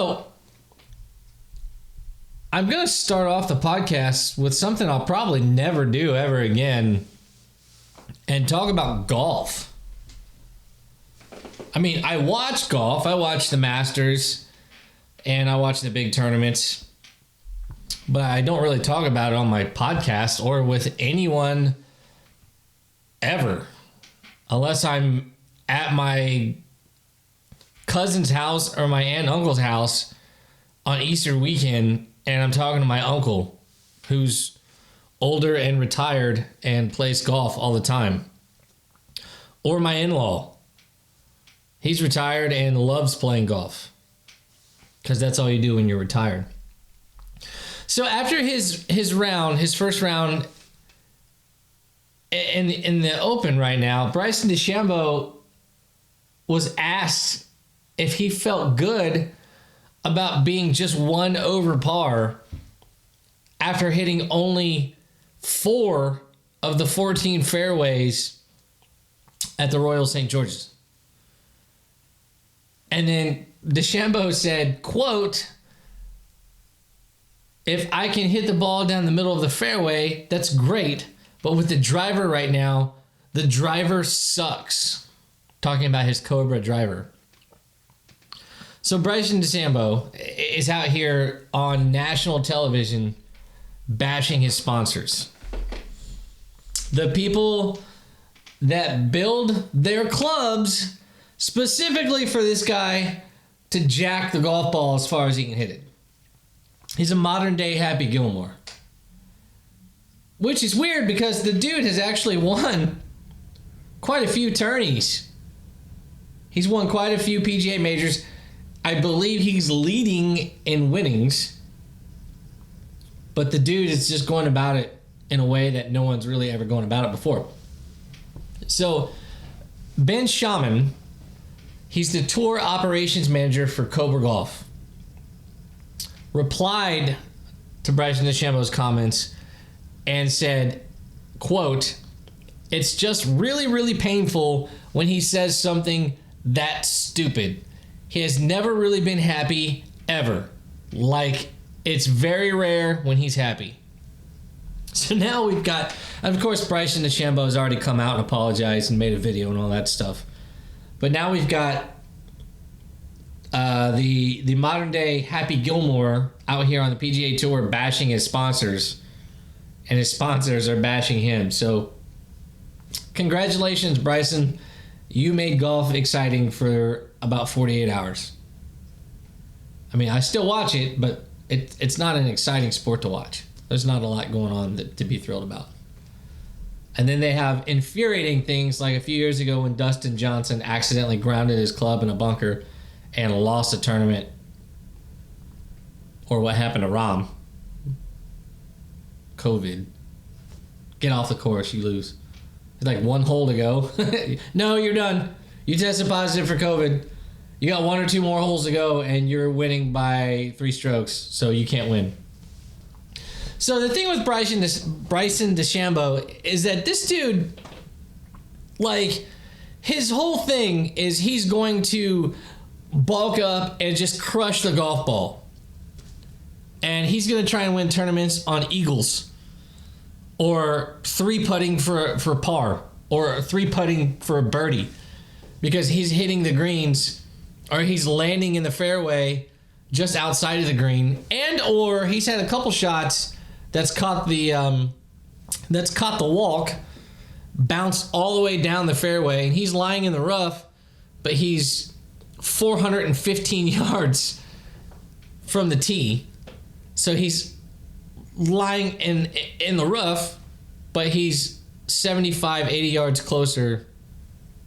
Oh, I'm going to start off the podcast with something I'll probably never do ever again and talk about golf. I mean, I watch golf. I watch the Masters and I watch the big tournaments, but I don't really talk about it on my podcast or with anyone ever, unless I'm at my cousin's house or my aunt and uncle's house on Easter weekend and I'm talking to my uncle who's older and retired and plays golf all the time. Or my in-law. He's retired and loves playing golf because that's all you do when you're retired. So after his first round in the Open right now, Bryson DeChambeau was asked if he felt good about being just one over par after hitting only 4 of the 14 fairways at the Royal St. George's. And then DeChambeau said, quote, "If I can hit the ball down the middle of the fairway, that's great. But with the driver right now, the driver sucks." Talking about his Cobra driver. So Bryson DeChambeau is out here on national television bashing his sponsors. The people that build their clubs specifically for this guy to jack the golf ball as far as he can hit it. He's a modern day Happy Gilmore. Which is weird because the dude has actually won quite a few tourneys. He's won quite a few PGA majors. I believe he's leading in winnings. But the dude is just going about it in a way that no one's really ever gone about it before. So, Ben Shaman, he's the tour operations manager for Cobra Golf, replied to Bryson DeChambeau's comments and said, quote, "It's just really, really painful when he says something that stupid. He has never really been happy, ever. Like, it's very rare when he's happy." So now we've got, of course, Bryson DeChambeau has already come out and apologized and made a video and all that stuff. But now we've got the modern day Happy Gilmore out here on the PGA Tour bashing his sponsors, and his sponsors are bashing him. So congratulations, Bryson. You made golf exciting for about 48 hours. I mean, I still watch it, but it's not an exciting sport to watch. There's not a lot going on to be thrilled about. And then they have infuriating things like a few years ago when Dustin Johnson accidentally grounded his club in a bunker and lost a tournament. Or what happened to Rahm. COVID. Get off the course, you lose. It's like one hole to go. No, you're done. You tested positive for COVID. You got 1 or 2 more holes to go, and you're winning by 3 strokes, so you can't win. So the thing with Bryson DeChambeau is that this dude, like, his whole thing is he's going to bulk up and just crush the golf ball. And he's going to try and win tournaments on eagles, or 3-putting for par, or 3-putting for a birdie, because he's hitting the greens, or he's landing in the fairway just outside of the green, and or he's had a couple shots that's caught the walk, bounced all the way down the fairway, and he's lying in the rough, but he's 415 yards from the tee. So he's lying in the rough, but he's 75, 80 yards closer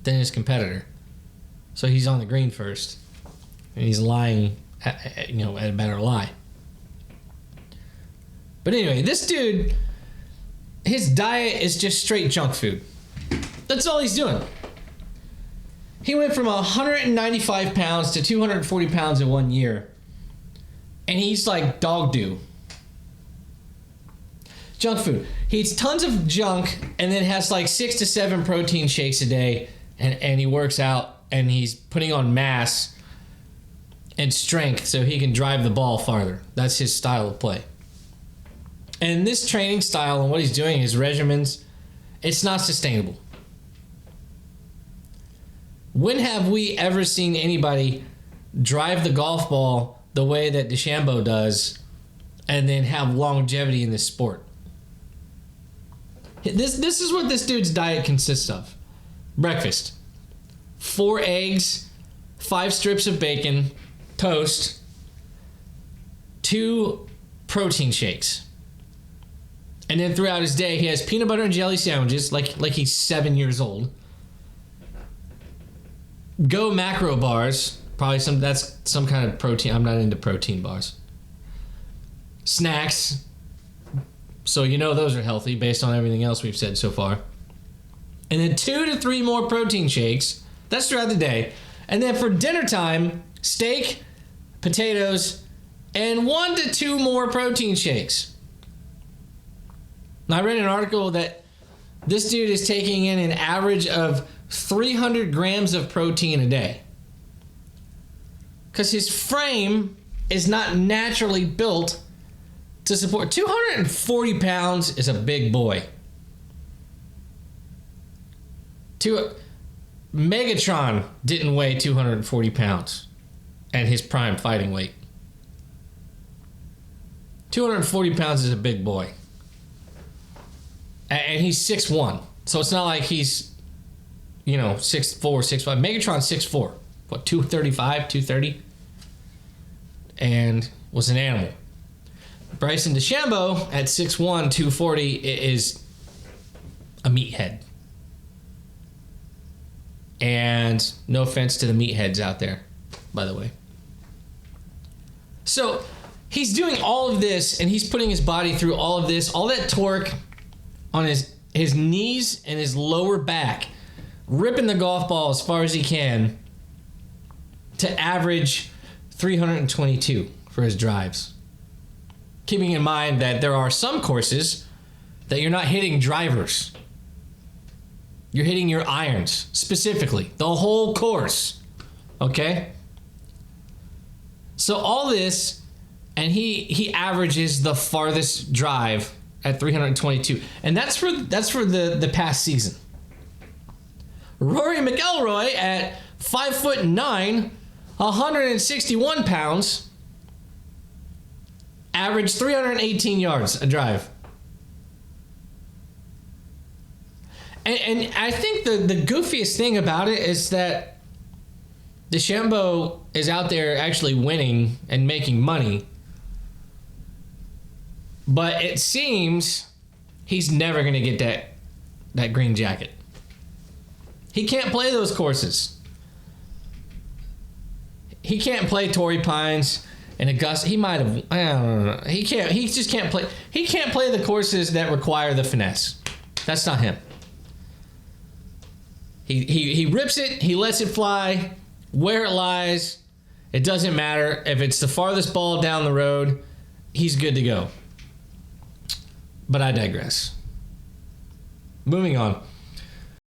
than his competitor. So he's on the green first, and he's lying at a better lie. But anyway, this dude, his diet is just straight junk food. That's all he's doing. He went from 195 pounds to 240 pounds in 1 year. And he's like dog do. Junk food. He eats tons of junk and then has like 6 to 7 protein shakes a day. And he works out and he's putting on mass. and strength so he can drive the ball farther. That's his style of play. And this training style and what he's doing, his regimens, it's not sustainable. When have we ever seen anybody drive the golf ball the way that DeChambeau does and then have longevity in this sport? This is what this dude's diet consists of. Breakfast: 4 eggs, 5 strips of bacon, toast, 2 protein shakes. And then throughout his day, he has peanut butter and jelly sandwiches like he's 7 years old. Go macro bars, probably that's some kind of protein. I'm not into protein bars. Snacks, so you know those are healthy based on everything else we've said so far. And then 2 to 3 more protein shakes. That's throughout the day. And then for dinner time, steak, potatoes, and 1 to 2 more protein shakes. Now, I read an article that this dude is taking in an average of 300 grams of protein a day. Because his frame is not naturally built to support. 240 pounds is a big boy. Megatron didn't weigh 240 pounds at his prime fighting weight. 240 pounds is a big boy. And he's 6'1". So it's not like he's, 6'4", 6'5". Megatron's 6'4". What, 235, 230? And was an animal. Bryson DeChambeau at 6'1", 240 is a meathead. And no offense to the meatheads out there, by the way. So he's doing all of this, and he's putting his body through all of this, all that torque on his knees and his lower back, ripping the golf ball as far as he can to average 322 for his drives. Keeping in mind that there are some courses that you're not hitting drivers. You're hitting your irons, specifically. The whole course. Okay? So all this, and he averages the farthest drive at 322. And that's for the past season. Rory McIlroy at 5'9", 161 pounds, averaged 318 yards a drive. And I think the goofiest thing about it is that DeChambeau is out there actually winning and making money. But it seems he's never going to get that green jacket. He can't play those courses. He can't play Torrey Pines and Augusta. He might have. I don't know. He can't. He just can't play. He can't play the courses that require the finesse. That's not him. He rips it. He lets it fly. Where it lies, it doesn't matter. If it's the farthest ball down the road, he's good to go. But I digress. Moving on.